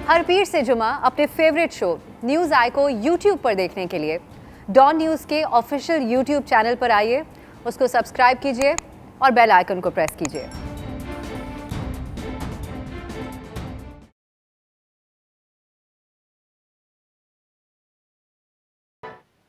ہر پیر سے جمعہ اپنے فیوریٹ شو نیوز آئی کو یوٹیوب پر دیکھنے کے لیے ڈان نیوز کے آفیشیل یوٹیوب چینل پر آئیے، اس کو سبسکرائب کیجیے اور بیل آئیکن کو پریس کیجیے۔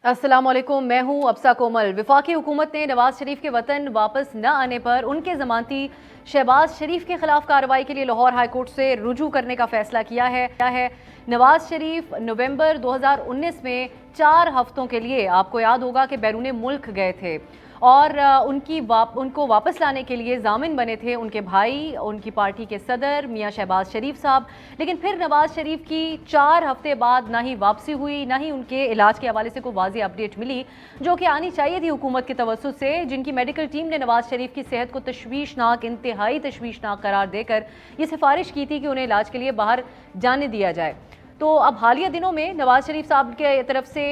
السلام علیکم، میں ہوں ابسا کومل۔ وفاقی حکومت نے نواز شریف کے وطن واپس نہ آنے پر ان کے ضمانتی شہباز شریف کے خلاف کارروائی کے لیے لاہور ہائی کورٹ سے رجوع کرنے کا فیصلہ کیا ہے۔ نواز شریف نومبر 2019 میں 4 ہفتوں کے لیے، آپ کو یاد ہوگا کہ بیرون ملک گئے تھے اور ان کو واپس لانے کے لیے ضامن بنے تھے ان کے بھائی، ان کی پارٹی کے صدر میاں شہباز شریف صاحب، لیکن پھر نواز شریف کی 4 ہفتے بعد نہ ہی واپسی ہوئی، نہ ہی ان کے علاج کے حوالے سے کوئی واضح اپڈیٹ ملی جو کہ آنی چاہیے تھی حکومت کے توسط سے، جن کی میڈیکل ٹیم نے نواز شریف کی صحت کو تشویشناک، انتہائی تشویشناک قرار دے کر یہ سفارش کی تھی کہ انہیں علاج کے لیے باہر جانے دیا جائے۔ تو اب حالیہ دنوں میں نواز شریف صاحب کے طرف سے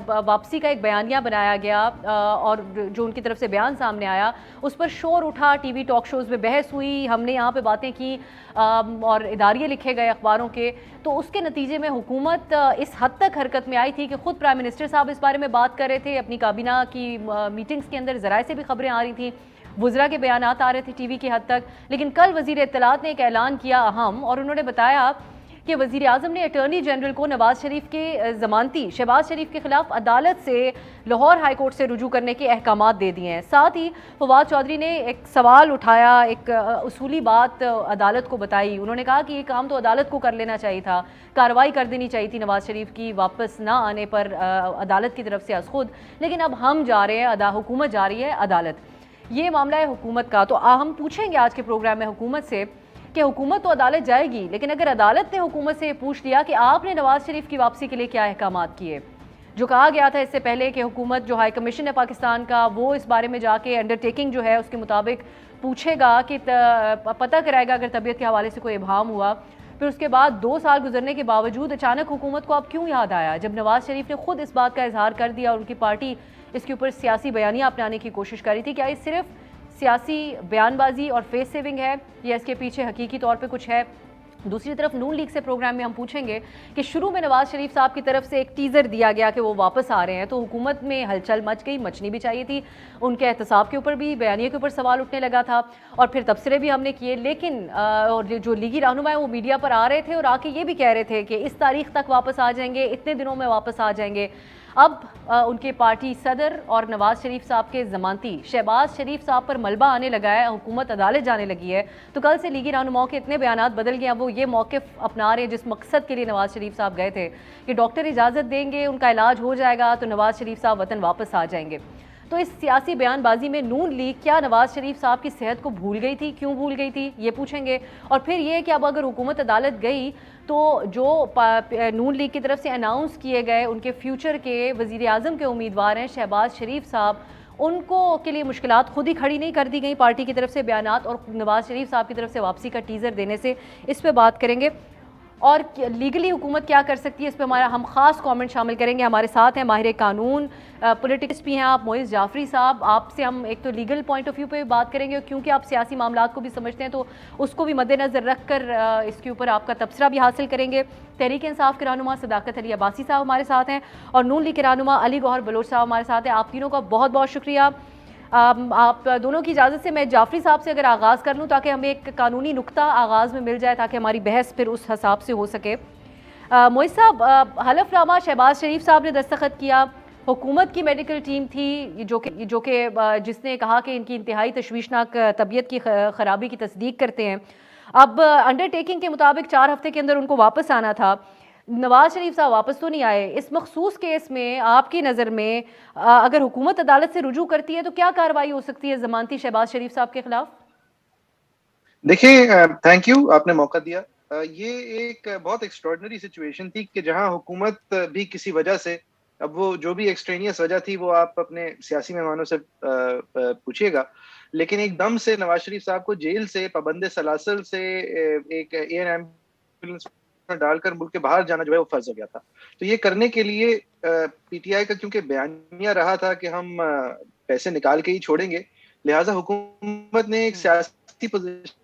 واپسی کا ایک بیانیہ بنایا گیا اور جو ان کی طرف سے بیان سامنے آیا اس پر شور اٹھا، ٹی وی ٹاک شوز میں بحث ہوئی، ہم نے یہاں پہ باتیں کی اور اداریے لکھے گئے اخباروں کے، تو اس کے نتیجے میں حکومت اس حد تک حرکت میں آئی تھی کہ خود پرائم منسٹر صاحب اس بارے میں بات کر رہے تھے اپنی کابینہ کی میٹنگز کے اندر، ذرائع سے بھی خبریں آ رہی تھیں، وزراء کے بیانات آ رہے تھے ٹی وی کی حد تک، لیکن کل وزیر اطلاعات نے ایک اعلان کیا اہم، اور انہوں نے بتایا کہ وزیر اعظم نے اٹارنی جنرل کو نواز شریف کے ضمانتی شہباز شریف کے خلاف عدالت سے لاہور ہائی کورٹ سے رجوع کرنے کے احکامات دے دیے ہیں۔ ساتھ ہی فواد چودھری نے ایک سوال اٹھایا، ایک اصولی بات عدالت کو بتائی، انہوں نے کہا کہ یہ کام تو عدالت کو کر لینا چاہیے تھا، کارروائی کر دینی چاہیے تھی نواز شریف کی واپس نہ آنے پر عدالت کی طرف سے از خود، لیکن اب ہم جا رہے ہیں، حکومت جا رہی ہے عدالت۔ یہ معاملہ ہے حکومت کا، تو ہم پوچھیں گے آج کے پروگرام میں حکومت سے کہ حکومت تو عدالت جائے گی، لیکن اگر عدالت نے حکومت سے یہ پوچھ لیا کہ آپ نے نواز شریف کی واپسی کے لیے کیا احکامات کیے، جو کہا گیا تھا اس سے پہلے کہ حکومت جو ہائی کمیشن ہے پاکستان کا وہ اس بارے میں جا کے انڈرٹیکنگ جو ہے اس کے مطابق پوچھے گا کہ پتہ کرائے گا اگر طبیعت کے حوالے سے کوئی ابہام ہوا، پھر اس کے بعد 2 سال گزرنے کے باوجود اچانک حکومت کو اب کیوں یاد آیا جب نواز شریف نے خود اس بات کا اظہار کر دیا اور ان کی پارٹی اس کے اوپر سیاسی بیانیہ اپنانے کی کوشش کر رہی تھی؟ کیا یہ صرف سیاسی بیان بازی اور فیس سیونگ ہے یا اس کے پیچھے حقیقی طور پہ کچھ ہے؟ دوسری طرف نون لیگ سے پروگرام میں ہم پوچھیں گے کہ شروع میں نواز شریف صاحب کی طرف سے ایک ٹیزر دیا گیا کہ وہ واپس آ رہے ہیں، تو حکومت میں ہلچل مچ گئی، مچنی بھی چاہیے تھی، ان کے احتساب کے اوپر بھی، بیانیے کے اوپر سوال اٹھنے لگا تھا اور پھر تبصرے بھی ہم نے کیے، لیکن جو لیگی رہنما ہیں وہ میڈیا پر آ رہے تھے اور آ کے یہ بھی کہہ رہے تھے کہ اس تاریخ تک واپس آ جائیں گے، اتنے دنوں میں واپس آ جائیں گے۔ اب ان کے پارٹی صدر اور نواز شریف صاحب کے ضمانتی شہباز شریف صاحب پر ملبہ آنے لگا ہے، حکومت عدالت جانے لگی ہے، تو کل سے لیگی رہنماؤں کے اتنے بیانات بدل گئے ہیں، وہ یہ موقف اپنا رہے ہیں جس مقصد کے لیے نواز شریف صاحب گئے تھے کہ ڈاکٹر اجازت دیں گے، ان کا علاج ہو جائے گا تو نواز شریف صاحب وطن واپس آ جائیں گے۔ تو اس سیاسی بیان بازی میں نون لیگ کیا نواز شریف صاحب کی صحت کو بھول گئی تھی؟ کیوں بھول گئی تھی یہ پوچھیں گے، اور پھر یہ کہ اب اگر حکومت عدالت گئی تو جو نون لیگ کی طرف سے اناؤنس کیے گئے ان کے فیوچر کے وزیر اعظم کے امیدوار ہیں شہباز شریف صاحب، ان کو کے لیے مشکلات خود ہی کھڑی نہیں کر دی گئی پارٹی کی طرف سے بیانات اور نواز شریف صاحب کی طرف سے واپسی کا ٹیزر دینے سے؟ اس پہ بات کریں گے اور لیگلی حکومت کیا کر سکتی ہے، اس پہ ہم خاص کامنٹ شامل کریں گے۔ ہمارے ساتھ ہیں ماہر قانون پولیٹکس بھی ہیں آپ معز جعفری صاحب، آپ سے ہم ایک تو لیگل پوائنٹ آف ویو پہ بات کریں گے کیونکہ آپ سیاسی معاملات کو بھی سمجھتے ہیں تو اس کو بھی مد نظر رکھ کر اس کے اوپر آپ کا تبصرہ بھی حاصل کریں گے۔ تحریک انصاف کے رہنما صداقت علی عباسی صاحب ہمارے ساتھ ہیں اور نون لیگ کے رہنما علی گوہر بلوچ صاحب ہمارے ساتھ ہیں۔ آپ تینوں کا بہت بہت شکریہ۔ آپ دونوں کی اجازت سے میں جعفری صاحب سے اگر آغاز کر لوں تاکہ ہمیں ایک قانونی نقطہ آغاز میں مل جائے تاکہ ہماری بحث پھر اس حساب سے ہو سکے۔ معز صاحب، حلف نامہ شہباز شریف صاحب نے دستخط کیا، حکومت کی میڈیکل ٹیم تھی جو کہ جس نے کہا کہ ان کی انتہائی تشویشناک طبیعت کی خرابی کی تصدیق کرتے ہیں، اب انڈر ٹیکنگ کے مطابق 4 ہفتے کے اندر ان کو واپس آنا تھا، نواز شریف صاحب واپس تو نہیں آئے۔ اس مخصوص کیس میں آپ کی نظر میں اگر حکومت عدالت سے رجوع کرتی ہے تو کیا کارروائی ہو سکتی ہے ضمانتی شہباز شریف صاحب کے خلاف؟ دیکھیں، تھینک یو، آپ نے موقع دیا۔ یہ ایک بہت ایکسٹراڈنری سچویشن تھی کہ جہاں حکومت بھی کسی وجہ سے، اب وہ جو بھی ایکسٹرینیس وجہ تھی وہ آپ اپنے سیاسی مہمانوں سے پوچھیے گا، لیکن ایک دم سے نواز شریف صاحب کو جیل سے پابند سلاسل سے ایک ایئر ایمبولینس میں ڈال کر ملک کے باہر جانا جو ہے وہ فرض ہو گیا تھا۔ تو یہ کرنے کے لیے پی ٹی آئی کا کیونکہ بیانیہ رہا تھا کہ ہم پیسے نکال کے ہی چھوڑیں گے، لہٰذا حکومت نے ایک سیاسی پوزیشن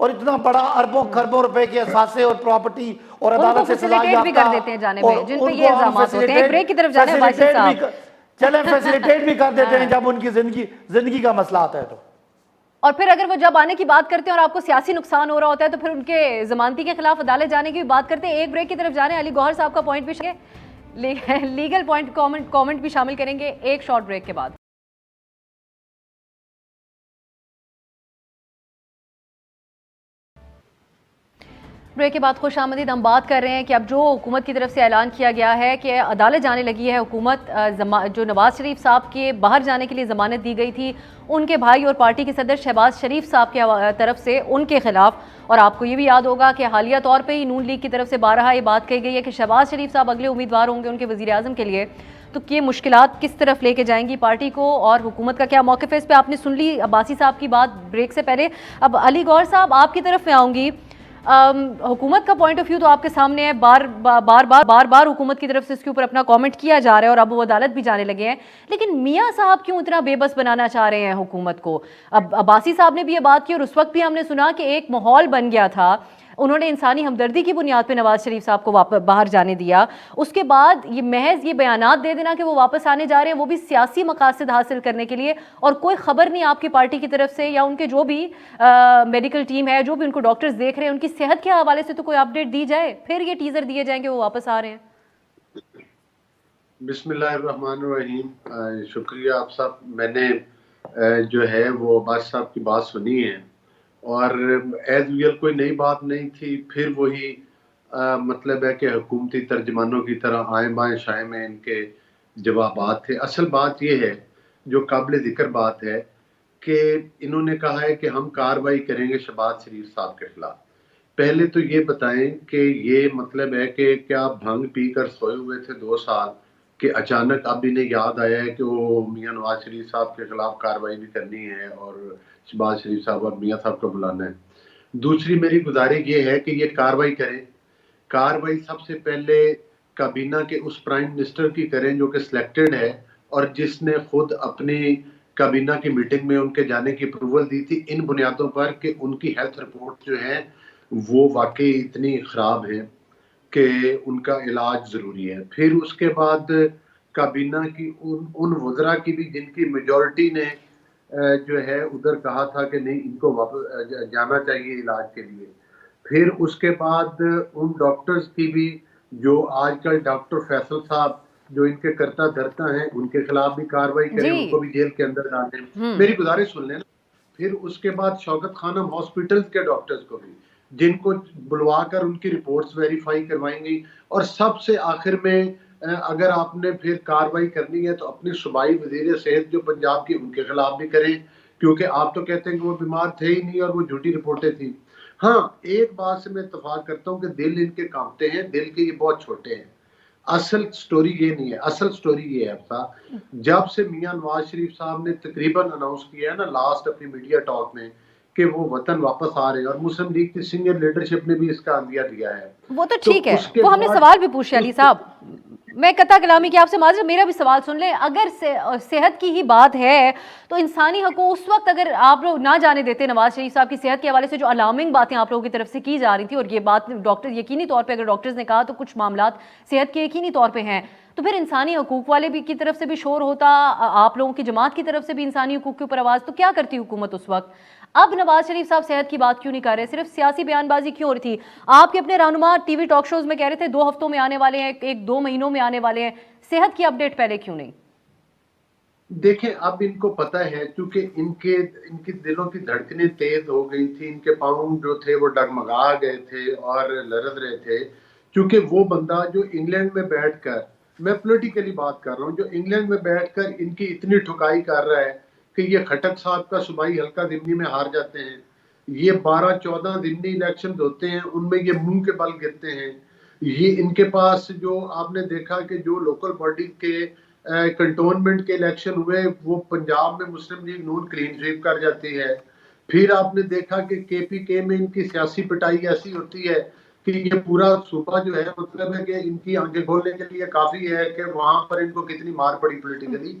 اور اتنا بڑا اربوں خربوں روپے کے اثاثے اور پراپرٹی اور عدالت سے سزا فیسیلیٹیٹ بھی کر دیتے ہیں جانے میں، جن پہ یہ الزامات ہوتے ہیں. ایک بریک کی طرف جانے ہیں باسط صاحب. چلیں فیسیلیٹیٹ بھی کر دیتے ہیں جب ان کی زندگی کا مسئلہ آتا ہے تو. اور پھر اگر وہ جب آنے کی بات کرتے ہیں اور آپ کو سیاسی نقصان ہو رہا ہوتا ہے تو پھر ان کے ضمانتی کے خلاف عدالت جانے کی بھی بات کرتے ہیں. ایک بریک کی طرف جانے ہیں. علی گوہر صاحب کا پوائنٹ بھی لیگل پوائنٹ کامنٹ بھی شامل کریں گے ایک شارٹ بریک کے بعد. بریک کے بعد خوش آمدید. ہم بات کر رہے ہیں کہ اب جو حکومت کی طرف سے اعلان کیا گیا ہے کہ عدالت جانے لگی ہے حکومت، جو نواز شریف صاحب کے باہر جانے کے لیے ضمانت دی گئی تھی ان کے بھائی اور پارٹی کے صدر شہباز شریف صاحب کی طرف سے ان کے خلاف. اور آپ کو یہ بھی یاد ہوگا کہ حالیہ طور پہ ہی نون لیگ کی طرف سے بارہا یہ بات کہی گئی ہے کہ شہباز شریف صاحب اگلے امیدوار ہوں گے ان کے وزیر اعظم کے لیے. تو یہ مشکلات کس طرف لے کے جائیں گی پارٹی کو اور حکومت کا کیا موقف ہے؟ اس پہ آپ نے سن لی عباسی صاحب کی بات بریک سے پہلے. اب علی گوہر صاحب آپ کی طرف میں آؤں گی. حکومت کا پوائنٹ آف ویو تو آپ کے سامنے ہے. بار حکومت کی طرف سے اس کے اوپر اپنا کامنٹ کیا جا رہا ہے اور اب وہ عدالت بھی جانے لگے ہیں. لیکن میاں صاحب کیوں اتنا بے بس بنانا چاہ رہے ہیں حکومت کو؟ اب عباسی صاحب نے بھی یہ بات کی اور اس وقت بھی ہم نے سنا کہ ایک ماحول بن گیا تھا. انہوں نے انسانی ہمدردی کی بنیاد پہ نواز شریف صاحب کو باہر جانے دیا. اس کے بعد یہ محض یہ بیانات دے دینا کہ وہ واپس آنے جا رہے ہیں، وہ بھی سیاسی مقاصد حاصل کرنے کے لیے، اور کوئی خبر نہیں آپ کی پارٹی کی طرف سے یا ان کے جو بھی میڈیکل ٹیم ہے، جو بھی ان کو ڈاکٹرز دیکھ رہے ہیں، ان کی صحت کے حوالے سے تو کوئی اپڈیٹ دی جائے، پھر یہ ٹیزر دیے جائیں کہ وہ واپس آ رہے ہیں. بسم اللہ الرحمن الرحیم. شکریہ آپ صاحب. میں نے جو ہے وہ عباس صاحب کی بات سنی ہے اور ایز یوزل کوئی نئی بات نہیں تھی. پھر وہی مطلب ہے کہ حکومتی ترجمانوں کی طرح آئیں بائیں شائیں میں ان کے جوابات تھے. اصل بات یہ ہے جو قابل ذکر بات ہے کہ انہوں نے کہا ہے کہ ہم کارروائی کریں گے شہباز شریف صاحب کے خلاف. پہلے تو یہ بتائیں کہ یہ مطلب ہے کہ کیا بھنگ پی کر سوئے ہوئے تھے 2 سال کہ اچانک اب انہیں یاد آیا ہے کہ وہ میاں نواز شریف صاحب کے خلاف کارروائی بھی کرنی ہے اور شہباز شریف صاحب اور میاں صاحب کو بلانا ہے. دوسری میری گزارش یہ ہے کہ یہ کارروائی کریں. کارروائی سب سے پہلے کابینہ کے اس پرائم منسٹر کی کریں جو کہ سلیکٹڈ ہے اور جس نے خود اپنی کابینہ کی میٹنگ میں ان کے جانے کی اپروول دی تھی ان بنیادوں پر کہ ان کی ہیلتھ رپورٹ جو ہے وہ واقعی اتنی خراب ہے کہ ان کا علاج ضروری ہے. پھر اس کے بعد کابینہ کی ان وزراء کی بھی جن کی میجورٹی نے جو ہے ادھر کہا تھا کہ نہیں ان کو واپس جانا چاہیے علاج کے لیے. پھر اس کے بعد ان ڈاکٹرز کی بھی جو آج کل ڈاکٹر فیصل صاحب جو ان کے کرتا دھرتا ہیں ان کے خلاف بھی کارروائی کریں، ان کو بھی جیل کے اندر ڈالیں. میری گزارش سن لیں. پھر اس کے بعد شوکت خانم ہاسپٹل کے ڈاکٹرز کو بھی جن کو بلوا کر ان کی رپورٹس ویریفائی کروائیں گی. اور سب سے آخر میں اگر آپ نے پھر کارروائی کرنی ہے تو اپنے صوبائی وزیر صحت جو پنجاب کی ان کے خلاف بھی کریں، کیونکہ آپ تو کہتے ہیں کہ وہ بیمار تھے ہی نہیں اور وہ جھوٹی رپورٹیں تھیں. ہاں ایک بات سے میں اتفاق کرتا ہوں کہ دل ان کے کانپتے ہیں، دل کے یہ بہت چھوٹے ہیں. اصل سٹوری یہ نہیں ہے. اصل سٹوری یہ ہے جب سے میاں نواز شریف صاحب نے تقریباً اناؤنس کیا ہے نا لاسٹ اپنی میڈیا ٹاک میں کہ وہ وطن واپس آ رہے ہیں، اور مسلم لیگ کی سینئر لیڈرشپ نے بھی اس کا عندیہ دیا ہے. وہ تو ٹھیک ہے، وہ ہم نے سوال بھی پوچھا علی صاحب. میں قطع کلامی کی آپ سے معذرت، میرا بھی سوال سن لیں. اگر صحت کی ہی بات ہے تو انسانی حقوق اس وقت اگر آپ لوگ نہ جانے دیتے نواز شریف صاحب کی صحت کے حوالے سے جو الارمنگ باتیں آپ لوگوں کی طرف سے کی جا رہی تھی، اور یہ بات ڈاکٹر یقینی طور پہ اگر ڈاکٹرز نے کہا تو کچھ معاملات صحت کے یقینی طور پہ ہیں، تو پھر انسانی حقوق والے بھی کی طرف سے بھی شور ہوتا، آپ لوگوں کی جماعت کی طرف سے بھی انسانی حقوق کے اوپر آواز، تو کیا کرتی حکومت اس وقت؟ اب نواز شریف صاحب صحت کی بات کیوں نہیں کر رہے؟ صرف سیاسی بیان بازی کیوں ہو رہی تھی؟ آپ کے اپنے رہنما ٹی وی ٹاک شوز میں کہہ رہے تھے 2 ہفتوں میں آنے والے ہیں، 1-2 مہینوں میں آنے والے ہیں. صحت کی اپڈیٹ پہلے کیوں نہیں؟ دیکھیں اب ان کو پتہ ہے کیونکہ ان کی دلوں کی دھڑکنیں تیز ہو گئی تھی، ان کے پاؤں جو تھے وہ ڈگمگا گئے تھے اور لرز رہے تھے. کیونکہ وہ بندہ جو انگلینڈ میں بیٹھ کر، میں پولیٹیکلی بات کر رہا ہوں، جو انگلینڈ میں بیٹھ کر ان کی اتنی ٹھکائی کر رہا ہے کہ یہ کھٹک صاحب کا صوبائی حلقہ ضمنی میں ہار جاتے ہیں، یہ 12-14 ضمنی الیکشن ہوتے ہیں ان میں یہ منہ کے بل گرتے ہیں. یہ ان کے پاس جو آپ نے دیکھا کہ جو لوکل باڈی کے کنٹونمنٹ کے الیکشن ہوئے وہ پنجاب میں مسلم لیگ نون کلین سویپ کر جاتی ہے. پھر آپ نے دیکھا کہ کے پی کے میں ان کی سیاسی پٹائی ایسی ہوتی ہے کہ یہ پورا صوبہ جو ہے مطلب ہے کہ ان کی آنکھیں کھولنے کے لیے کافی ہے کہ وہاں پر ان کو کتنی مار پڑی پولیٹیکلی.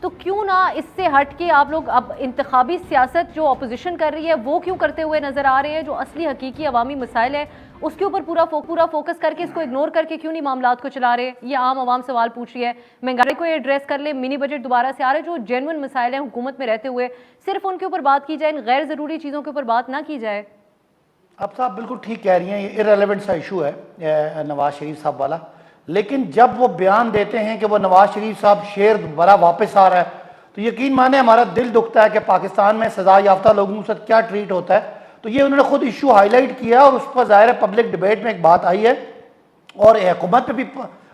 تو کیوں نہ اس سے ہٹ کے آپ لوگ اب انتخابی سیاست جو اپوزیشن کر رہی ہے وہ کیوں کرتے ہوئے نظر آ رہے ہیں؟ جو اصلی حقیقی عوامی مسائل ہے اس کے اوپر پورا فوکس کر کے اس کو اگنور کر کے کیوں نہیں معاملات کو چلا رہے؟ یہ عام عوام سوال پوچھ رہی ہے. مہنگائی کو ایڈریس کر لیں, منی بجٹ دوبارہ سے آ رہے, جو جینوئن مسائل ہیں حکومت میں رہتے ہوئے صرف ان کے اوپر بات کی جائے, ان غیر ضروری چیزوں کے اوپر بات نہ کی جائے. اب صاحب بالکل ٹھیک کہہ رہی ہیں, یہ ارریلیونٹ سا ایشو ہے نواز شریف صاحب والا, لیکن جب وہ بیان دیتے ہیں کہ وہ نواز شریف صاحب شیر بڑا واپس آ رہا ہے تو یقین مانے ہمارا دل دکھتا ہے کہ پاکستان میں سزا یافتہ لوگوں کے ساتھ کیا ٹریٹ ہوتا ہے. تو یہ انہوں نے خود ایشو ہائی لائٹ کیا اور اس پر ظاہر ہے پبلک ڈیبیٹ میں ایک بات آئی ہے اور حکومت پہ بھی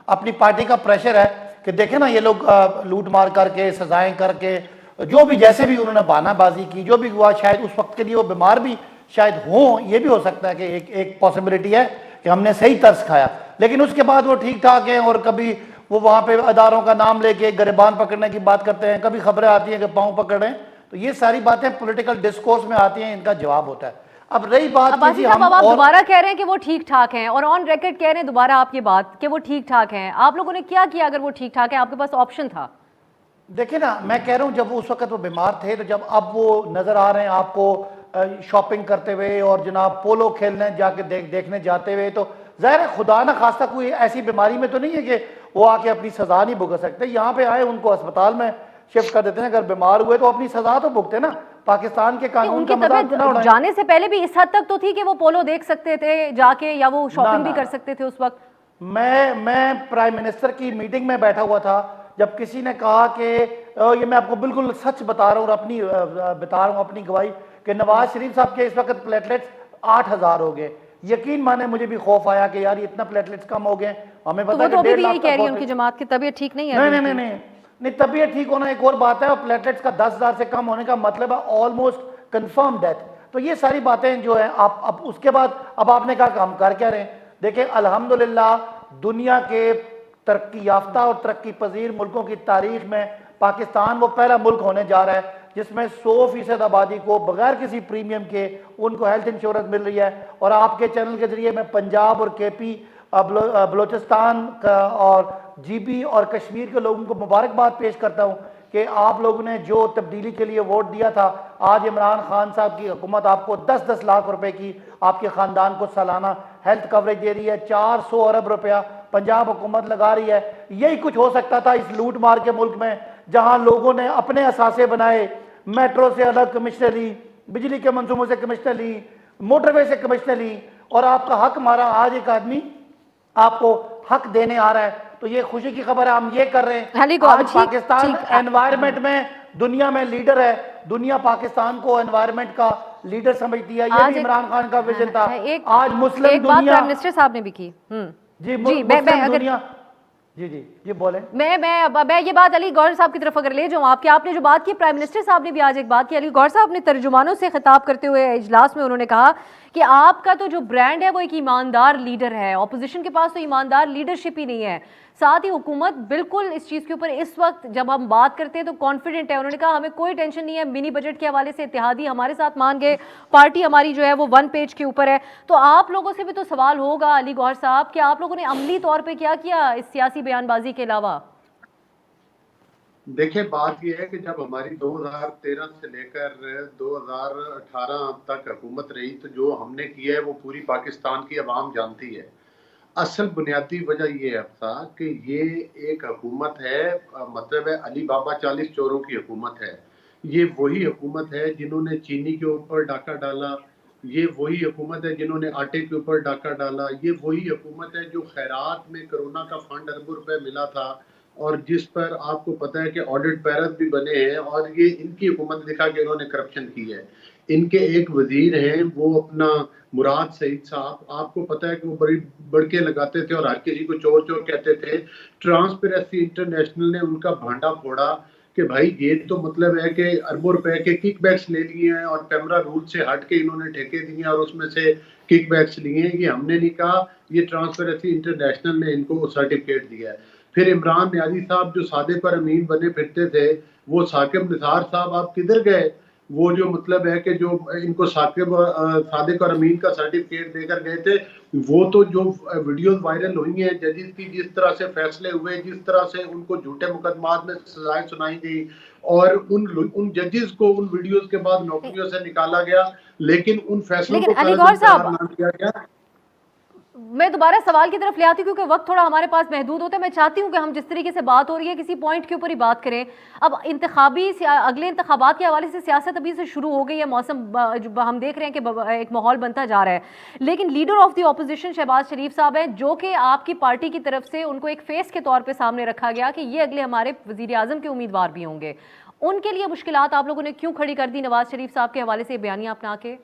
اپنی پارٹی کا پریشر ہے کہ دیکھیں نا یہ لوگ لوٹ مار کر کے سزائیں کر کے جو بھی جیسے بھی انہوں نے بہانہ بازی کی جو بھی ہوا, شاید اس وقت کے لیے وہ بیمار بھی شاید ہوں, یہ بھی ہو سکتا ہے کہ ایک پاسبلٹی ہے کہ ہم نے صحیح طرز کھایا, لیکن اس کے بعد وہ ٹھیک ٹھاک ہیں اور کبھی وہ وہاں پہ اداروں کا نام لے کے گریبان پکڑنے کی بات کرتے ہیں, کبھی خبریں آتی ہیں کہ پاؤں پکڑ رہے ہیں. تو یہ ساری باتیں پولیٹیکل ڈسکورس میں آتی ہیں, ان کا جواب ہوتا ہے. اب رہی بات عباسی صاحب, اب آپ دوبارہ کہہ رہے ہیں کہ وہ ٹھیک ٹھاک ہیں اور آن ریکارڈ کہہ رہے ہیں دوبارہ آپ یہ بات کہ وہ ٹھیک ٹھاک ہیں. آپ لوگوں نے کیا کیا اگر وہ ٹھیک ٹھاک ہیں؟ آپ کے پاس آپشن تھا. دیکھیں نا, میں کہہ رہا ہوں جب اس وقت وہ بیمار تھے تو جب اب وہ نظر آ رہے ہیں آپ کو شاپنگ کرتے ہوئے اور جناب پولو کھیلنے جا کے دیکھنے جاتے ہوئے, تو ظاہر ہے خدا نہ خواستہ کوئی ایسی بیماری میں تو نہیں ہے کہ وہ آ کے اپنی سزا نہیں بھگت سکتے. یہاں پہ آئے ان کو اسپتال میں شفٹ کر دیتے ہیں, اگر بیمار ہوئے تو اپنی سزا تو بھگتے نا. پاکستان کے قانون کا مذاق نہ اڑائیں. جانے سے پہلے بھی اس حد تک تو تھی کہ وہ پولو دیکھ سکتے تھے جا کے, یا وہ شاپنگ بھی کر سکتے تھے اس وقت. میں پرائم منسٹر کی میٹنگ میں بیٹھا ہوا تھا جب کسی نے کہا کہ یہ میں آپ کو بالکل سچ بتا رہا ہوں اور بتا رہا ہوں اپنی گواہی کہ نواز شریف صاحب کے اس وقت پلیٹلیٹس 8,000 ہو گئے. یقین مانے مجھے بھی خوف آیا کہ یار اتنا پلیٹلیٹس کم ہو گئے, ہمیں پتا ہے کہ 1.5 لاکھ. یہی کہہ رہی ہے ان کی جماعت کی طبیعت ٹھیک نہیں ہے. نہیں, طبیعت ٹھیک ہونا ایک اور بات ہے, اور پلیٹلیٹس کا 10,000 سے کم ہونے کا مطلب ہے آلموسٹ کنفرم ڈیتھ. تو یہ ساری باتیں جو ہیں اب اس کے بعد اب آپ نے کہا کہ ہم کر کیا رہے ہیں. دیکھیں الحمدللہ دنیا کے ترقی یافتہ اور ترقی پذیر ملکوں کی تاریخ میں پاکستان وہ پہلا ملک ہونے جا رہا ہے جس میں 100% آبادی کو بغیر کسی پریمیم کے ان کو ہیلتھ انشورنس مل رہی ہے. اور آپ کے چینل کے ذریعے میں پنجاب اور کے پی, بلوچستان اور جی بی اور کشمیر کے لوگوں کو مبارکباد پیش کرتا ہوں کہ آپ لوگوں نے جو تبدیلی کے لیے ووٹ دیا تھا. آج عمران خان صاحب کی حکومت آپ کو 10-10 لاکھ روپے کی آپ کے خاندان کو سالانہ ہیلتھ کوریج دے رہی ہے. 400 ارب روپیہ پنجاب حکومت لگا رہی ہے. یہی کچھ ہو سکتا تھا اس لوٹ مار کے ملک میں جہاں لوگوں نے اپنے اثاثے بنائے, میٹرو سے الگ کمشنیں لی, بجلی کے منصوبوں سے کمشنیں لی, موٹر وے سے کمشنیں لی, اور آپ کا حق مارا. آج ایک آدمی آپ کو حق دینے آ رہا ہے تو یہ خوشی کی خبر ہے. ہم یہ کر رہے ہیں, آج پاکستان انوائرمنٹ میں دنیا میں لیڈر ہے. دنیا پاکستان کو انوائرمنٹ کا لیڈر سمجھتی ہے. یہ بھی عمران خان کا ویژن تھا. آج مسلم دنیا, پرائم منسٹر صاحب نے بھی کی. جی مسلم دنیا, جی بولیں. میں یہ بات علی گوہر صاحب کی طرف اگر لے جاؤں, آپ نے جو بات کی, پرائم منسٹر صاحب نے بھی آج ایک بات کی. علی گوہر صاحب نے ترجمانوں سے خطاب کرتے ہوئے اجلاس میں انہوں نے کہا کہ آپ کا تو جو برانڈ ہے وہ ایک ایماندار لیڈر ہے, اپوزیشن کے پاس تو ایماندار لیڈرشپ ہی نہیں ہے. ساتھ ہی حکومت بالکل اس چیز کے اوپر اس وقت جب ہم بات کرتے ہیں تو کانفیڈنٹ ہے. انہوں نے کہا ہمیں کوئی ٹینشن نہیں ہے, منی بجٹ کے حوالے سے اتحادی ہمارے ساتھ مان گئے, پارٹی ہماری جو ہے وہ 1 پیج کے اوپر ہے. تو آپ لوگوں سے بھی تو سوال ہوگا علی گوہر صاحب کہ آپ لوگوں نے عملی طور پہ کیا کیا اس سیاسی بیان بازی کے علاوہ؟ دیکھیں بات یہ ہے کہ جب ہماری 2013 سے لے کر 2018 تک حکومت رہی تو جو ہم نے کیا ہے وہ پوری پاکستان کی عوام جانتی ہے. اصل بنیادی وجہ یہ تھا کہ یہ ایک حکومت ہے, مطلب ہے علی بابا 40 چوروں کی حکومت ہے. یہ وہی حکومت ہے جنہوں نے چینی کے اوپر ڈاکہ ڈالا, یہ وہی حکومت ہے جنہوں نے آٹے کے اوپر ڈاکہ ڈالا, یہ وہی حکومت ہے جو خیرات میں کرونا کا فنڈ اربوں روپے ملا تھا اور جس پر آپ کو پتہ ہے کہ آڈٹ پیرس بھی بنے ہیں, اور یہ ان کی حکومت دکھا کہ انہوں نے کرپشن کی ہے. ان کے ایک وزیر ہیں وہ اپنا مراد سعید صاحب, آپ کو پتہ ہے کہ وہ بڑی بڑکے لگاتے تھے اور ہر کسی کو چور چور کہتے تھے. ٹرانسپیرنسی انٹرنیشنل نے ان کا بھانڈا پھوڑا کہ بھائی یہ تو مطلب ہے کہ اربوں روپے کے کک بیکس لے لیے ہیں اور پیمرا رول سے ہٹ کے انہوں نے ٹھیکے دیے اور اس میں سے کک بیکس لیے ہیں. یہ ہم نے نہیں کہا, یہ ٹرانسپیرنسی انٹرنیشنل نے ان کو سرٹیفکیٹ دیا ہے. پھر عمران نیازی صاحب جو سادے پر امین بنے پھرتے تھے, وہ ثاقب نثار صاحب آپ کدھر گئے؟ وہ جو مطلب ہے کہ جو ان کو صادق اور امین کا سرٹیفکیٹ دے کر گئے تھے، وہ تو جو ویڈیوز وائرل ہوئی ہیں ججز کی، جس طرح سے فیصلے ہوئے، جس طرح سے ان کو جھوٹے مقدمات میں سزائیں سنائی گئی، اور ان ججز کو ان ویڈیوز کے بعد نوکریوں سے نکالا گیا، لیکن ان فیصلوں لیکن کو علی قرار گوہر صاحب، نہ دیا گیا۔ میں دوبارہ سوال کی طرف لے آتی ہوں کیونکہ وقت تھوڑا ہمارے پاس محدود ہوتا ہے. میں چاہتی ہوں کہ ہم جس طریقے سے بات ہو رہی ہے کسی پوائنٹ کے اوپر ہی بات کریں. اب اگلے انتخابات کے حوالے سے سیاست ابھی سے شروع ہو گئی ہے، موسم ہم دیکھ رہے ہیں کہ ایک ماحول بنتا جا رہا ہے، لیکن leader of the opposition Shahbaz Sharif صاحب ہیں، جو کہ آپ کی پارٹی کی طرف سے ان کو ایک فیس کے طور پہ سامنے رکھا گیا کہ یہ اگلے ہمارے وزیر اعظم کے امیدوار بھی ہوں گے. ان کے لیے مشکلات آپ لوگوں نے کیوں کھڑی کر دی نواز شریف صاحب کے حوالے سے بیانیہ اپنا کے؟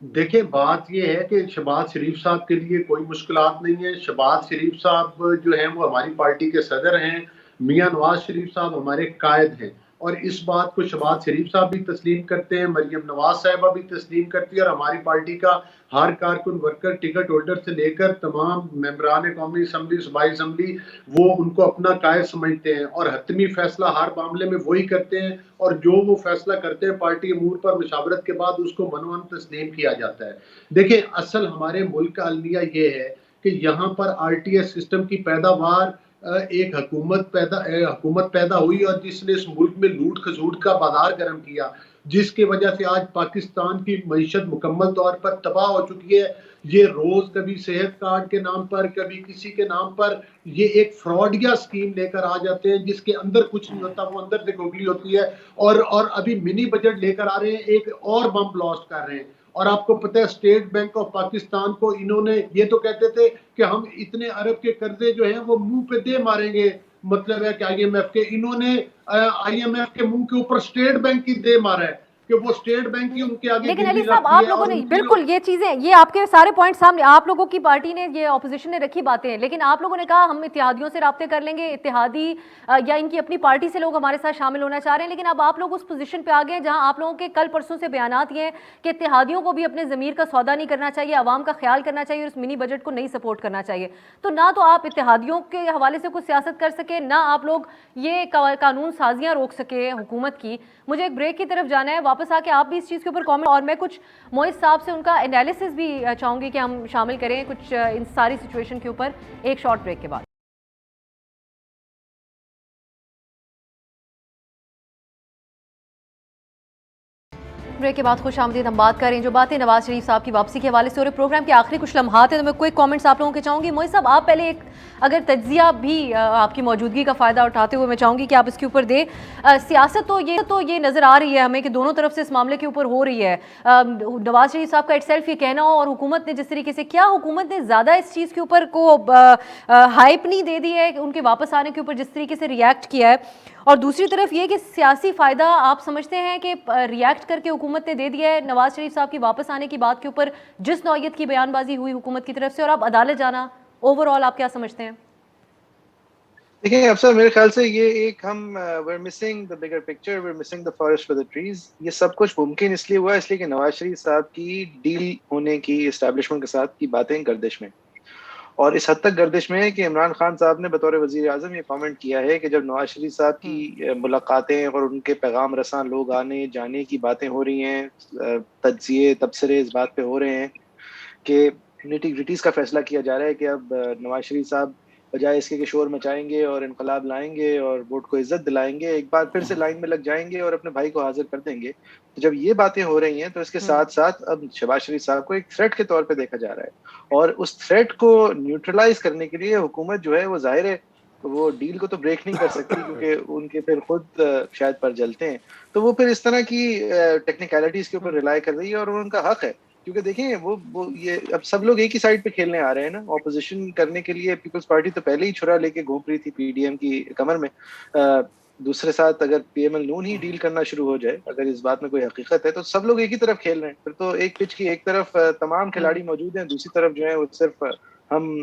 دیکھیں، بات یہ ہے کہ شہباز شریف صاحب کے لیے کوئی مشکلات نہیں ہے. شہباز شریف صاحب جو ہیں وہ ہماری پارٹی کے صدر ہیں، میاں نواز شریف صاحب ہمارے قائد ہیں، اور اس بات کو شہباز شریف صاحب بھی تسلیم کرتے ہیں، مریم نواز صاحبہ بھی تسلیم کرتی ہے، اور ہماری پارٹی کا ہر کارکن، ورکر، ٹکٹ ہولڈر سے لے کر تمام ممبران قومی اسمبلی، صوبائی اسمبلی، وہ ان کو اپنا قائد سمجھتے ہیں، اور حتمی فیصلہ ہر معاملے میں وہی کرتے ہیں، اور جو وہ فیصلہ کرتے ہیں پارٹی امور پر مشاورت کے بعد اس کو منوان تسلیم کیا جاتا ہے. دیکھیں، اصل ہمارے ملک کا المیہ یہ ہے کہ یہاں پر آر ٹی ایس سسٹم کی پیداوار ایک حکومت پیدا ہوئی، اور جس نے اس ملک میں لوٹ کھسوٹ کا بازار گرم کیا، جس کی وجہ سے آج پاکستان کی معیشت مکمل طور پر تباہ ہو چکی ہے. یہ روز کبھی صحت کارڈ کے نام پر، کبھی کسی کے نام پر، یہ ایک فراڈیا اسکیم لے کر آ جاتے ہیں جس کے اندر کچھ نہیں ہوتا، وہ اندر سے گوگلی ہوتی ہے، اور ابھی منی بجٹ لے کر آ رہے ہیں، ایک اور بم بلاسٹ کر رہے ہیں. اور آپ کو پتہ ہے اسٹیٹ بینک آف پاکستان کو انہوں نے یہ تو کہتے تھے کہ ہم اتنے ارب کے قرضے جو ہیں وہ منہ پہ دے ماریں گے، مطلب ہے کہ آئی ایم ایف کے، انہوں نے آئی ایم ایف کے منہ کے اوپر اسٹیٹ بینک کی دے مارا ہے کہ وہ اسٹیٹ بینک کی ان کے آگے لیکن علی گروی صاحب، رکھتی آپ ہے. لوگوں اور نے بالکل یہ چیزیں، یہ آپ کے سارے پوائنٹ سامنے، آپ لوگوں کی پارٹی نے، یہ اپوزیشن نے رکھی باتیں ہیں، لیکن آپ لوگوں نے کہا ہم اتحادیوں سے رابطے کر لیں گے، اتحادی یا ان کی اپنی پارٹی سے لوگ ہمارے ساتھ شامل ہونا چاہ رہے ہیں. لیکن اب آپ لوگ اس پوزیشن پہ آ گئے ہیں جہاں آپ لوگوں کے کل پرسوں سے بیانات یہ ہیں کہ اتحادیوں کو بھی اپنے ضمیر کا سودا نہیں کرنا چاہیے، عوام کا خیال کرنا چاہیے، اور اس منی بجٹ کو نہیں سپورٹ کرنا چاہیے. تو نہ تو آپ اتحادیوں کے حوالے سے کچھ سیاست کر سکے، نہ آپ لوگ یہ قانون سازیاں روک سکے حکومت کی. مجھے ایک بریک کی طرف جانا ہے، واپس آ کے آپ بھی اس چیز کے اوپر کامنٹ، اور میں کچھ موئز صاحب سے ان کا انالیسس بھی چاہوں گی کہ ہم شامل کریں کچھ ان ساری سچویشن کے اوپر ایک شارٹ بریک کے بعد. بریک کے بعد خوش آمدید. ہم بات کریں جو باتیں نواز شریف صاحب کی واپسی کے حوالے سے اور پروگرام کے آخری کچھ لمحات ہیں، تو میں کوئی کامنٹس آپ لوگوں کے چاہوں گی. موئی صاحب، آپ پہلے ایک اگر تجزیہ بھی آپ کی موجودگی کا فائدہ اٹھاتے ہوئے میں چاہوں گی کہ آپ اس کے اوپر دیں. سیاست تو یہ نظر آ رہی ہے ہمیں کہ دونوں طرف سے اس معاملے کے اوپر ہو رہی ہے. نواز شریف صاحب کا اٹ سیلف یہ کہنا ہو، اور حکومت نے جس طریقے سے، کیا حکومت نے زیادہ اس چیز کے اوپر کو ہائپ نہیں دے دی ہے ان کے واپس آنے کے اوپر جس طریقے سے ریئیکٹ کیا ہے؟ اور دوسری طرف یہ کہ سیاسی فائدہ آپ سمجھتے ہیں کہ ریئیکٹ کر کے حکومت نے دے دیا ہے نواز شریف صاحب کی واپس آنے کی بات کے اوپر جس نوعیت کی بیان بازی ہوئی حکومت کی طرف سے، اور اب عدالت جانا، اوور آل آپ کیا سمجھتے ہیں؟ دیکھیں افسر، میرے خیال سے یہ ایک ہم we're missing the bigger picture, we're missing the forest for the trees. یہ سب کچھ ممکن اس لیے ہوا اس لیے کہ نواز شریف صاحب کی ڈیل ہونے کی اسٹیبلشمنٹ کے ساتھ کی باتیں گردش میں، اور اس حد تک گردش میں ہے کہ عمران خان صاحب نے بطور وزیر اعظم یہ کامنٹ کیا ہے کہ جب نواز شریف صاحب کی ملاقاتیں اور ان کے پیغام رساں لوگ آنے جانے کی باتیں ہو رہی ہیں، تجزیے تبصرے اس بات پہ ہو رہے ہیں کہ نیٹی گریٹیز کا فیصلہ کیا جا رہا ہے کہ اب نواز شریف صاحب بجائے اس کے کہ شور مچائیں گے اور انقلاب لائیں گے اور ووٹ کو عزت دلائیں گے، ایک بار پھر سے لائن میں لگ جائیں گے اور اپنے بھائی کو حاضر کر دیں گے. تو جب یہ باتیں ہو رہی ہیں تو اس کے ساتھ ساتھ اب شہباز شریف صاحب کو ایک تھریٹ کے طور پہ دیکھا جا رہا ہے، اور اس تھریٹ کو نیوٹرلائز کرنے کے لیے حکومت جو ہے وہ ظاہر ہے وہ ڈیل کو تو بریک نہیں کر سکتی کیونکہ ان کے پھر خود شاید پر جلتے ہیں، تو وہ پھر اس طرح کی ٹیکنیکلٹیز کے اوپر ریلائی کر رہی ہے، اور ان کا حق ہے کیونکہ دیکھیں وہ یہ اب سب لوگ ایک ہی سائڈ پہ کھیلنے آ رہے ہیں نا. اپوزیشن کرنے کے لیے پیپلز پارٹی تو پہلے ہی چھرا لے کے گھوم رہی تھی پی ڈی ایم کی کمر میں. دوسرے ساتھ اگر پی ایم ایل نون ہی ڈیل کرنا شروع ہو جائے، اگر اس بات میں کوئی حقیقت ہے، تو سب لوگ ایک ہی طرف کھیل رہے ہیں. پھر تو ایک پچ کی ایک طرف تمام کھلاڑی موجود ہیں، دوسری طرف جو ہے وہ صرف ہم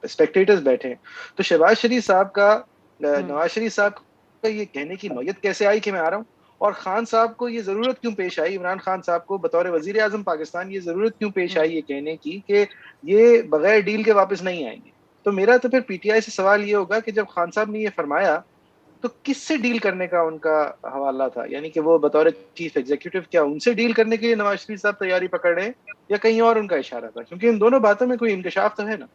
اسپیکٹیٹرز بیٹھے ہیں. تو شہباز شریف صاحب کا نواز شریف صاحب کا یہ کہنے کی نوعیت کیسے آئی کہ میں آ رہا ہوں، اور خان صاحب کو یہ ضرورت کیوں پیش آئی، عمران خان صاحب کو بطور وزیر اعظم پاکستان یہ ضرورت کیوں پیش آئی یہ کہنے کی کہ یہ بغیر ڈیل کے واپس نہیں آئیں گے؟ تو میرا تو پھر پی ٹی آئی سے سوال یہ ہوگا کہ جب خان صاحب نے یہ فرمایا تو کس سے ڈیل کرنے کا ان کا حوالہ تھا؟ یعنی کہ وہ بطور چیف ایگزیکٹو کیا ان سے ڈیل کرنے کے لیے نواز شریف صاحب تیاری پکڑ رہے ہیں یا کہیں اور ان کا اشارہ تھا؟ کیونکہ ان دونوں باتوں میں کوئی انکشاف تو ہے نا.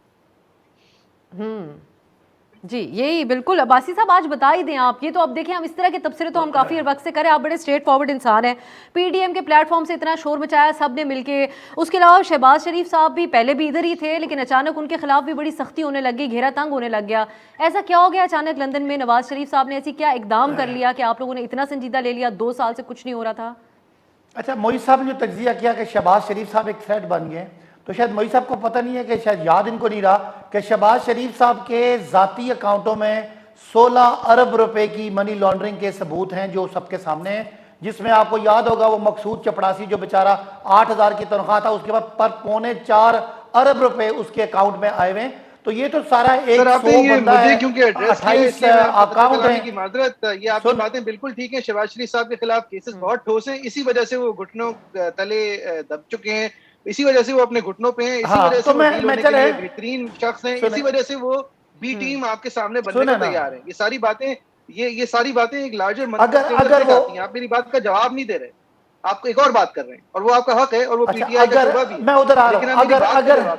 جی یہی بالکل. عباسی صاحب آج بتا ہی دیں آپ. یہ تو اب دیکھیں ہم اس طرح کے تبصرے تو ہم کافی وقت سے کریں. آپ بڑے اسٹریٹ فارورڈ انسان ہیں. پی ڈی ایم کے پلیٹ فارم سے اتنا شور مچایا سب نے مل کے. اس کے علاوہ شہباز شریف صاحب بھی پہلے بھی ادھر ہی تھے لیکن اچانک ان کے خلاف بھی بڑی سختی ہونے لگ گئی, گھیرا تنگ ہونے لگ گیا. ایسا کیا ہو گیا اچانک لندن میں نواز شریف صاحب نے ایسی کیا اقدام کر لیا کہ آپ لوگوں نے اتنا سنجیدہ لے لیا؟ 2 سال سے کچھ نہیں ہو رہا تھا. اچھا, معیز صاحب نے جو تجزیہ کیا کہ شہباز شریف صاحب ایک تھریٹ بن گئے, تو شاید معیز صاحب کو پتہ نہیں ہے کہ شاید یاد ان کو نہیں رہا کہ شہباز شریف صاحب کے ذاتی اکاؤنٹوں میں 16 ارب روپے کی منی لانڈرنگ کے ثبوت ہیں جو سب کے سامنے ہیں, جس میں آپ کو یاد ہوگا وہ مقصود چپڑاسی جو بیچارہ 8,000 کی تنخواہ تھا, اس کے بعد پر 4.25 ارب روپے اس کے اکاؤنٹ میں آئے ہوئے ہیں. تو یہ تو سارا ایک 100 بندہ ہے, 28 اکاؤنٹ ہیں. کی معذرت, یہ آپ کی باتیں بالکل ٹھیک ہیں. شہباز شریف صاحب کے خلاف کیسز بہت ٹھوس ہیں, اسی وجہ سے وہ گھٹنوں تلے دب چکے ہیں, اسی وجہ سے وہ اپنے گھٹنوں پہ ہیں, اسی وجہ سے وہ ڈیل ہونے کے لیے بہترین شخص ہیں, اسی وجہ سے وہ بی ٹیم آپ کے سامنے بننے کو تیار ہیں. یہ ساری باتیں ایک لارجر منطق کے اندر آتی ہیں. آپ میری بات کا جواب نہیں دے رہے, آپ ایک اور بات کر رہے ہیں اور وہ آپ کا حق ہے اور وہ پی ٹی آئی کا شعبہ بھی ہے. میں ادھر آ رہا ہوں.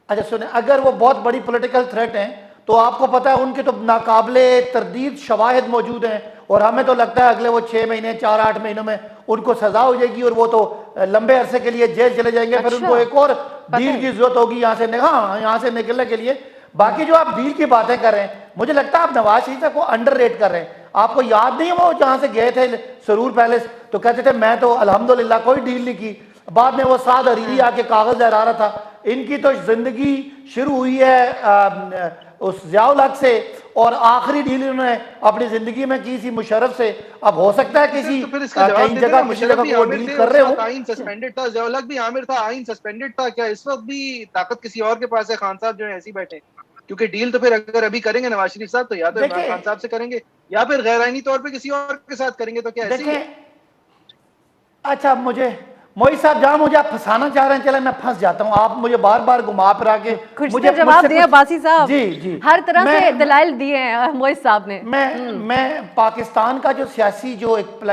اچھا سنیں, اگر وہ بہت بڑی پولیٹیکل تھریٹ ہیں تو آپ کو پتہ ہے ان کے تو ناقابل تردید شواہد موجود ہیں, اور ہمیں تو لگتا ہے اگلے وہ 6 مہینے 4-8 مہینوں میں ان کو سزا ہو جائے گی اور وہ تو لمبے عرصے کے لیے جیل چلے جائیں گے. پھر ان کو ایک اور ڈیل کی ضرورت ہوگی یہاں سے نکلنے کے لیے. باقی جو آپ ڈیل کی باتیں کر رہے ہیں, مجھے لگتا ہے آپ نواز شریف کو انڈر ریٹ کر رہے ہیں. آپ کو یاد نہیں ہے وہ جہاں سے گئے تھے سرور پیلس تو کہتے تھے میں تو الحمدللہ کوئی ڈیل نہیں کی, بعد میں وہ سعد حریری آ کے کاغذ لہرا رہا تھا. ان کی تو زندگی شروع ہوئی ہے اس ضیاء الحق سے, اور آخری ڈیل انہوں نے اپنی زندگی میں کی تھی مشرف سے. اب ہو سکتا ہے کسی کئی جگہ کسی جگہ وہ ڈیل کر رہے ہوں. آئین سسپینڈڈ تھا, ضیاء الحق بھی عامر تھا, آئین سسپینڈڈ تھا. کیا اس وقت بھی طاقت کسی اور کے پاس ہے؟ خان صاحب جو ہیں ایسے ہی بیٹھے, کیونکہ ڈیل تو پھر اگر ابھی کریں گے نواز شریف صاحب تو یا تو عمران خان صاحب سے کریں گے یا پھر غیر آئینی طور پہ کسی اور کے ساتھ کریں گے. تو کیا ایسے ہی ہے؟ اچھا معیز صاحب جہاں مجھے آپ پھنسانا چاہ رہے ہیں, چلے میں پھنس جاتا ہوں. آپ مجھے بار بار گھما پھرا کے مجھے جواب دیا عباسی صاحب. جی ہر طرح سے دلائل دیے ہیں معیز صاحب نے. میں پاکستان کا جو سیاسی جو ایک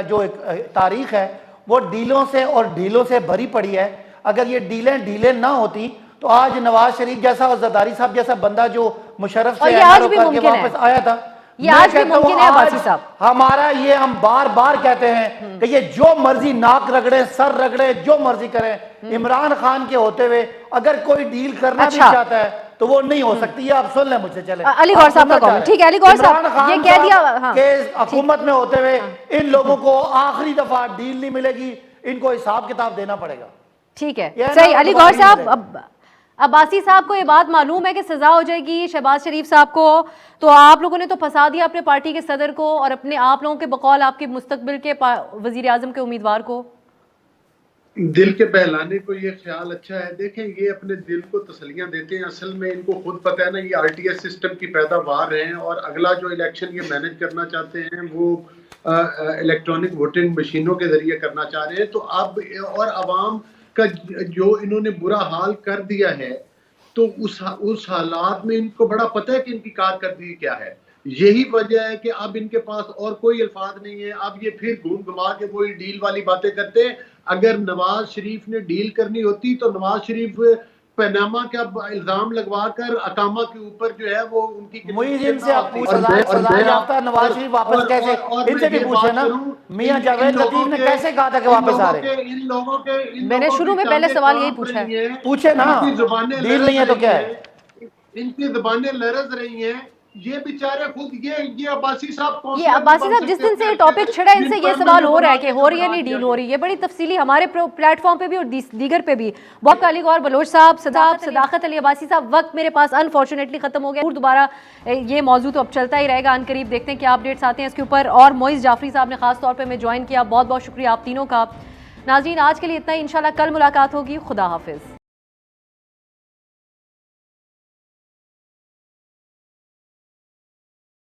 تاریخ ہے وہ ڈیلوں سے اور ڈھیلوں سے بھری پڑی ہے. اگر یہ ڈیلیں نہ ہوتی تو آج نواز شریف جیسا اور زرداری صاحب جیسا بندہ جو مشرف سے واپس آیا تھا, یہ آج بھی ممکن ہے عباسی صاحب. ہمارا یہ ہم بار بار کہتے ہیں کہ یہ جو مرضی ناک رگڑے, سر رگڑے, جو مرضی کریں, عمران خان کے ہوتے ہوئے اگر کوئی ڈیل کرنا بھی چاہتا ہے تو وہ نہیں ہو سکتی. یہ آپ سن لیں مجھ سے. چلیں علی گور صاحب کا کام ٹھیک ہے. علی گور صاحب یہ کہہ دیا کہ حکومت میں ہوتے ہوئے ان لوگوں کو آخری دفعہ ڈیل نہیں ملے گی, ان کو حساب کتاب دینا پڑے گا. ٹھیک ہے صحیح. علی گور صاحب, عباسی صاحب کو یہ بات معلوم ہے کہ سزا ہو جائے گی شہباز شریف صاحب کو, تو آپ لوگوں نے تو پھنسا دیا اپنے پارٹی کے صدر کو اور اپنے آپ لوگوں کے بقول آپ کے مستقبل کے وزیر اعظم کے امیدوار کو. دل کے بہلانے کو یہ خیال اچھا ہے. دیکھیں یہ اپنے دل کو تسلیاں دیتے ہیں, اصل میں ان کو خود پتہ ہے نا یہ آر ٹی ایس سسٹم کی پیداوار ہیں, اور اگلا جو الیکشن یہ مینج کرنا چاہتے ہیں وہ الیکٹرانک ووٹنگ مشینوں کے ذریعے کرنا چاہ رہے ہیں. تو اب اور عوام کا جو انہوں نے برا حال کر دیا ہے تو اس حالات میں ان کو بڑا پتہ ہے کہ ان کی کارکردگی کیا ہے. یہی وجہ ہے کہ اب ان کے پاس اور کوئی الفاظ نہیں ہے. اب یہ پھر گھوم گھما کے وہی ڈیل والی باتیں کرتے ہیں. اگر نواز شریف نے ڈیل کرنی ہوتی تو نواز شریف پیناما کا الزام لگوا کر اقامہ کے اوپر جو ہے وہ ان کی معیز ان سے آپ سزا یافتہ نواز شریف واپس کیسے, ان سے بھی پوچھیں نا میاں جاوید لطیف نے کیسے کہا تھا کہ واپس آ رہے ہیں. ان لوگوں کے میں نے شروع میں پہلے سوال یہی پوچھا ہے, پوچھے نا ڈیل نہیں ہے تو کیا ہے. ان کی زبانیں لرز رہی ہیں. یہ بیچارے خود یہ عباسی صاحب یہ عباسی صاحب جس دن سے ٹاپک چھڑا ان سے یہ سوال ہو رہا ہے کہ ہو رہی ہے نہیں ڈیل ہو رہی ہے. بڑی تفصیلی ہمارے پلیٹ فارم پہ بھی اور دیگر پہ بھی. بہت علی گور بلوچ صاحب, صداقت علی عباسی صاحب, وقت میرے پاس انفارچونیٹلی ختم ہو گیا. اور دوبارہ یہ موضوع تو اب چلتا ہی رہے گا, عنقریب دیکھتے ہیں کیا اپڈیٹس آتے ہیں اس کے اوپر. اور معیز جعفری صاحب نے خاص طور پہ ہمیں جوائن کیا, بہت بہت شکریہ آپ تینوں کا. ناظرین آج کے لیے اتنا ہی, انشاءاللہ کل ملاقات ہوگی. خدا حافظ.